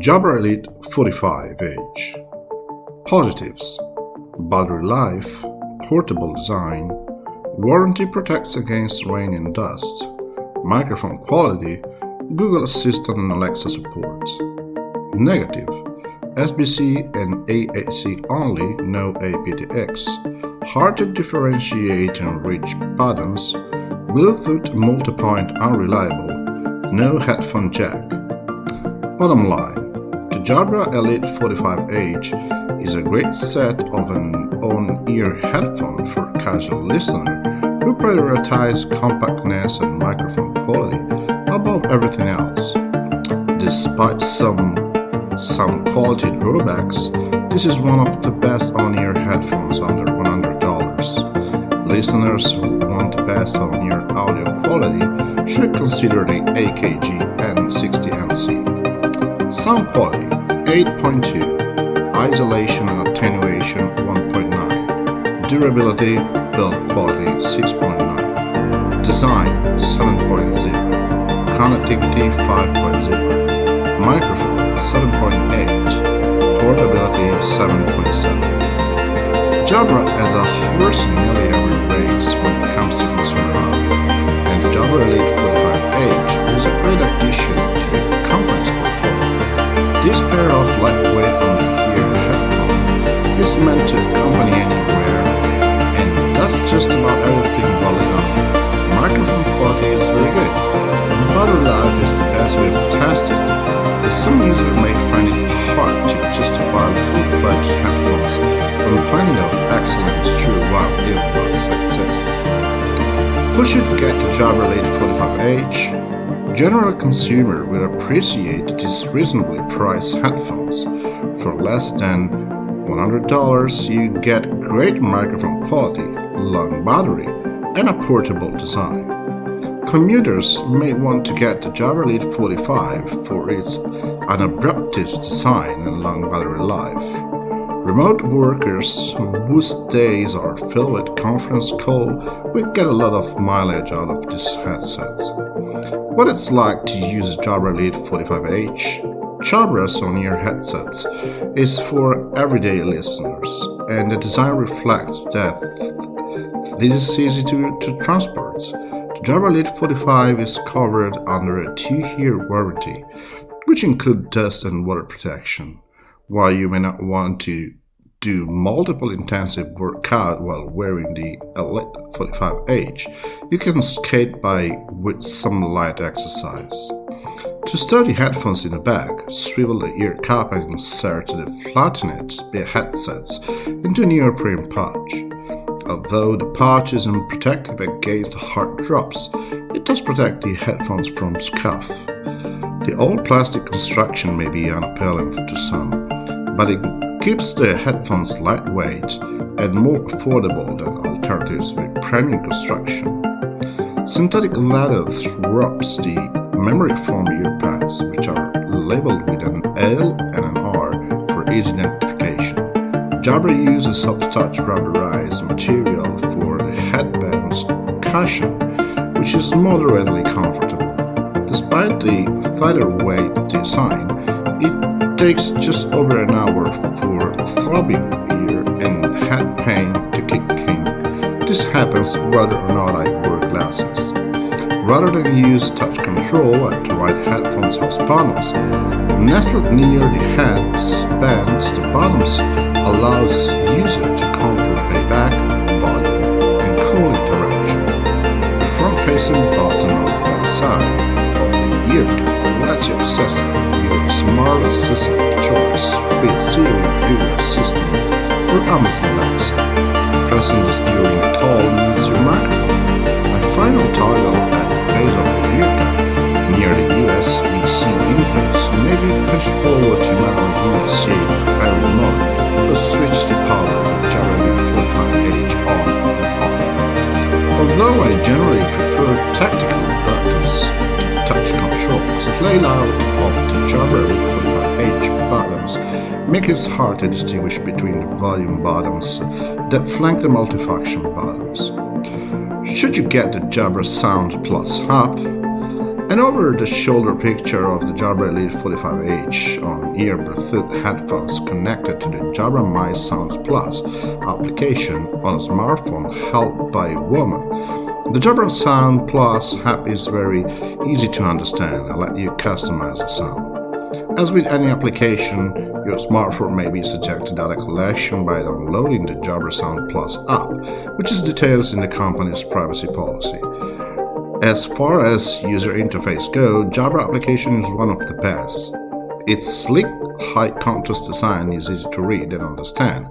Jabra Elite 45H. Positives: battery life, portable design, warranty protects against rain and dust, microphone quality, Google Assistant and Alexa support. Negative: SBC and AAC only, no aptX, hard to differentiate and reach buttons, Bluetooth multipoint unreliable, no headphone jack. Bottom line, the Jabra Elite 45H is a great set of an on-ear headphone for a casual listener who prioritizes compactness and microphone quality above everything else. Despite some quality drawbacks, this is one of the best on-ear headphones under $100. Listeners who want the best on-ear audio quality should consider the AKG N60NC. Sound quality 8.2, isolation and attenuation 1.9, durability, build quality 6.9, design 7.0, connectivity 5.0, microphone 7.8, portability 7.7. Jabra as a horse in nearly every race when it comes to consumer audio, and the Jabra Elite 45H is a great addition to the company's portfolio. This pair of lightweight on-ear headphones is meant to accompany anywhere, and does just about everything well enough. Microphone quality is very good, and battery life is the best we've tested, but some users may find it hard to justify full-fledged headphones when plenty of excellent true wired earbuds exist. Who should get the Jabra Elite 45H? General consumer will appreciate these reasonably priced headphones. For less than $100, you get great microphone quality, long battery, and a portable design. Commuters may want to get the Jabra Elite 45 for its unobtrusive design and long battery life. Remote workers whose days are filled with conference call will get a lot of mileage out of these headsets. What it's like to use a Jabra Elite 45H? Jabra's on-ear headsets is for everyday listeners, and the design reflects that this is easy to transport. The Jabra Elite 45 is covered under a 2-year warranty, which includes dust and water protection. While you may not want to do multiple intensive workouts while wearing the Elite 45H, you can skate by with some light exercise. To store the headphones in the bag, swivel the ear cap and insert the flattened headsets into a neoprene pouch. Although the pouch isn't protective against hard drops, it does protect the headphones from scuff. The old plastic construction may be unappealing to some, but it keeps the headphones lightweight and more affordable than alternatives with premium construction. Synthetic leather wraps the memory foam earpads, which are labeled with an L and an R for easy identification. Jabra uses soft-touch rubberized material for the headband's cushion, which is moderately comfortable. Despite the featherweight design, it takes just over an hour for throbbing ear and head pain to kick in. This happens whether or not I wear glasses. Rather than use touch control and to ride headphones house panels, nestled near the head's bands, the bottoms allows user to control playback, volume, and cooling direction. The front-facing button on the left side of the ear lets you access your smart assistant of choice, be it Siri, Google Assistant, or Amazon Alexa. Pressing this during a call moves your microphone. A final toggle at the base of the ear cap near the USB-C inputs may be pushed forward to manually initiate firing mode, or switch to power the Jabra Elite 45H on or off. Although I generally prefer tactical buttons to touch controls, the layout of the Jabra Elite 45H buttons make it hard to distinguish between the volume buttons that flank the multifunction buttons. Should you get the Jabra Sound Plus Hub? An over-the-shoulder picture of the Jabra Elite 45H on-ear Bluetooth headphones connected to the Jabra My Sounds Plus application on a smartphone held by a woman. The Jabra Sound Plus app is very easy to understand and let you customize the sound. As with any application, your smartphone may be subject to data collection by downloading the Jabra Sound Plus app, which is detailed in the company's privacy policy. As far as user interface go, Jabra application is one of the best. Its sleek, high-contrast design is easy to read and understand.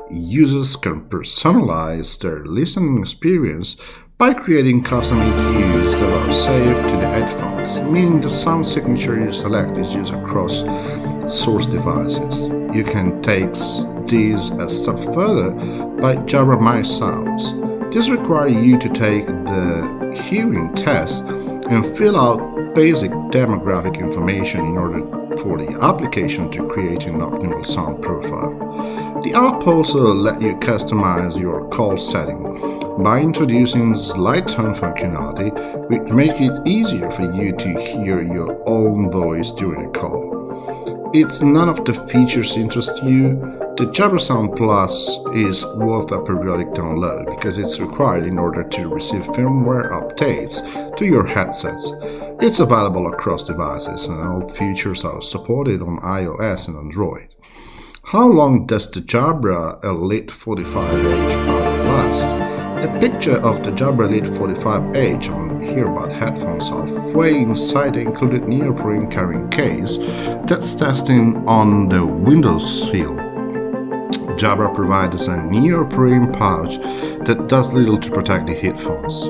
Users can personalize their listening experience by creating custom EQs that are saved to the headphones, meaning the sound signature you select is used across source devices. You can take these a step further by Jabra My Sounds. This requires you to take the hearing test and fill out basic demographic information in order for the application to create an optimal sound profile. The app also lets you customize your call setting by introducing slide tone functionality, which makes it easier for you to hear your own voice during a call. If none of the features interest you, the Jabra Sound Plus is worth a periodic download because it's required in order to receive firmware updates to your headsets. It's available across devices and all features are supported on iOS and Android. How long does the Jabra Elite 45H battery last? A picture of the Jabra Elite 45H on earbud headphones halfway inside the included neoprene carrying case that's testing on the Windows Shield. Jabra provides a neoprene pouch that does little to protect the headphones.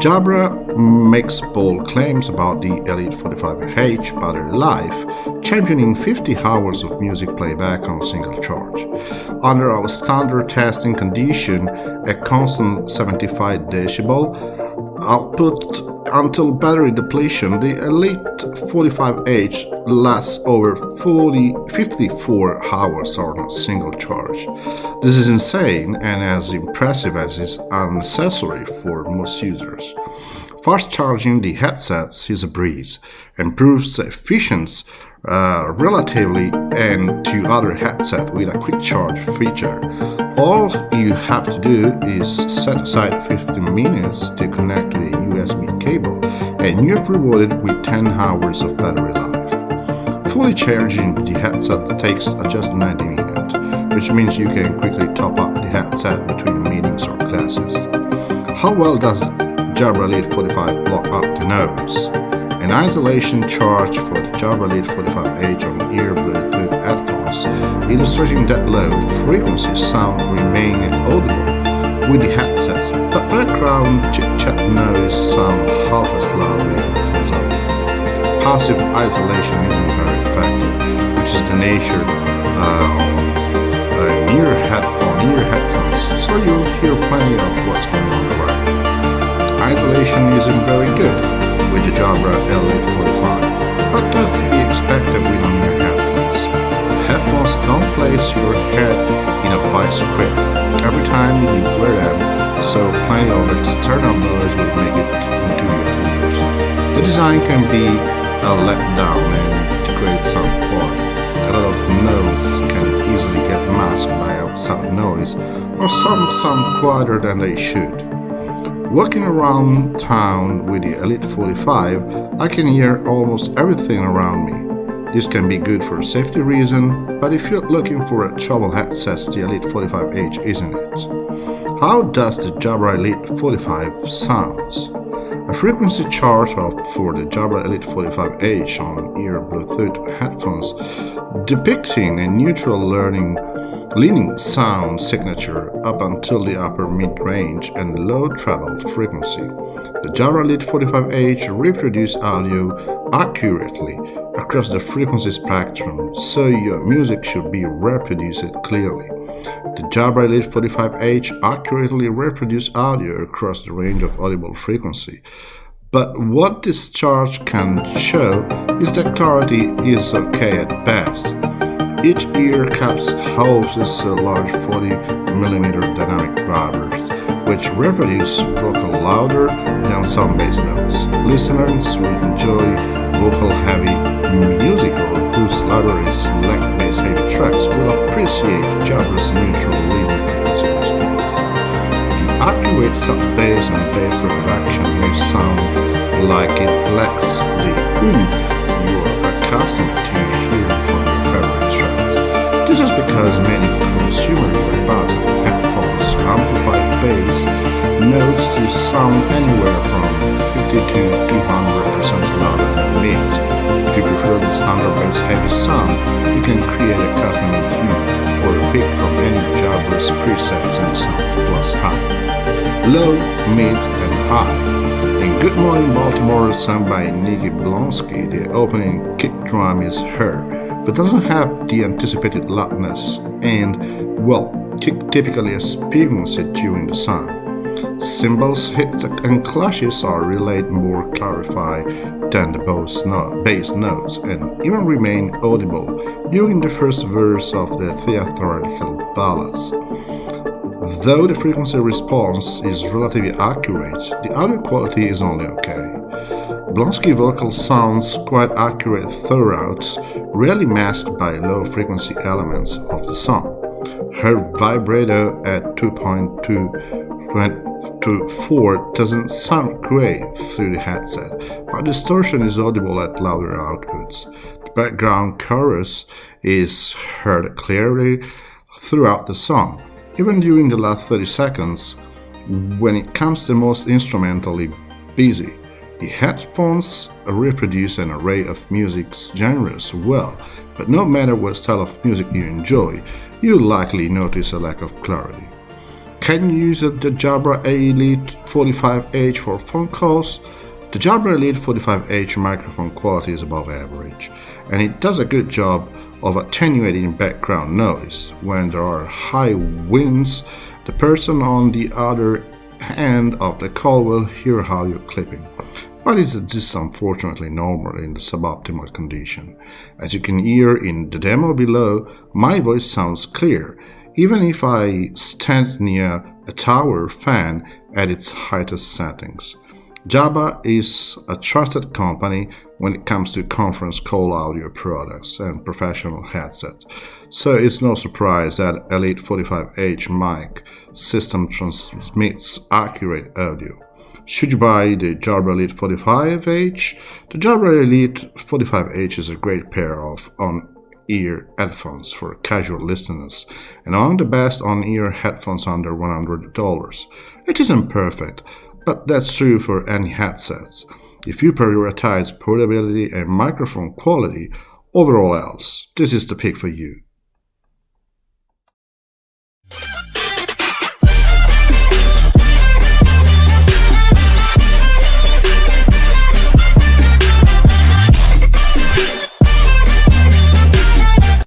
Jabra makes bold claims about the Elite 45H battery life, championing 50 hours of music playback on a single charge. Under our standard testing condition, a constant 75 decibel output until battery depletion, the Elite 45H lasts over 54 hours on a single charge. This is insane and as impressive as is unnecessary for most users. Fast charging the headsets is a breeze, improves efficiency relatively and to other headsets with a quick charge feature. All you have to do is set aside 15 minutes to connect to a USB cable and you're rewarded with 10 hours of battery life. Fully charging the headset takes just 90 minutes, which means you can quickly top up the headset between meetings or classes. How well does Jabra Elite 45 block out the noise? An isolation charge for the Jabra Elite 45H on ear Bluetooth headphones, illustrating that low frequency sound remaining audible with the headset, but background chit-chat noise sound half as loud with headphones on. Passive isolation isn't very effective, which is the nature on ear headphones, so you'll hear plenty of what's going on around. Isolation isn't very good with the Jabra Elite 45, but does be expected with on-ear headphones. Headphones don't place your head in a vice grip every time you wear them, so plenty of external noise will make it into your ears. The design can be a letdown and to create sound quality. A lot of notes can easily get masked by outside noise, or some sound quieter than they should. Walking around town with the Elite 45, I can hear almost everything around me. This can be good for a safety reason, but if you're looking for a travel headset, the Elite 45H isn't it. How does the Jabra Elite 45 sounds? A frequency chart for the Jabra Elite 45H on-ear Bluetooth headphones depicting a neutral leaning sound signature up until the upper mid-range and low treble frequency. The Jabra Elite 45H reproduces audio accurately across the frequency spectrum, so your music should be reproduced clearly. The Jabra Elite 45H accurately reproduces audio across the range of audible frequency. But what this chart can show is that clarity is okay at best. Each ear caps houses a large 40mm dynamic drivers, which reproduce vocal louder than some bass notes. Listeners will enjoy vocal-heavy music or whose libraries lack bass-heavy tracks will appreciate Jabra's neutral leading frequency response. The accurate sub-bass and bass production may sound like it lacks the oomph you're accustomed to hear from your favorite tracks. This is because many consumer earbuds and headphones amplify bass notes to sound anywhere from 50 to 200% louder than mids. If you prefer the standard bass-heavy sound, you can create a custom EQ or pick from any of Jabra's presets in sound plus high, low, mid, and high. In Good Morning Baltimore, sung by Nikki Blonsky, the opening kick drum is heard, but doesn't have the anticipated loudness and, well, typically experienced during the song. Cymbals, hits, and clashes are relayed more clarified than the bass notes, and even remain audible during the first verse of the theatrical ballads. Though the frequency response is relatively accurate, the audio quality is only okay. Blonsky vocal sounds quite accurate throughout, rarely masked by low-frequency elements of the song. Her vibrato at 2.2 to 4 doesn't sound great through the headset, but distortion is audible at louder outputs. The background chorus is heard clearly throughout the song, even during the last 30 seconds, when it comes to most instrumentally busy. The headphones reproduce an array of music genres well, but no matter what style of music you enjoy, you'll likely notice a lack of clarity. Can you use the Jabra Elite 45H for phone calls? The Jabra Elite 45H microphone quality is above average, and it does a good job of attenuating background noise. When there are high winds, the person on the other end of the call will hear audio clipping, but it is unfortunately normal in the suboptimal condition. As you can hear in the demo below, my voice sounds clear, even if I stand near a tower fan at its highest settings. Jabra is a trusted company when it comes to conference call audio products and professional headsets, so it's no surprise that Elite 45H mic system transmits accurate audio. Should you buy the Jabra Elite 45H? The Jabra Elite 45H is a great pair of on-ear headphones for casual listeners, and among the best on-ear headphones under $100. It isn't perfect, but that's true for any headsets. If you prioritize portability and microphone quality over all else, this is the pick for you.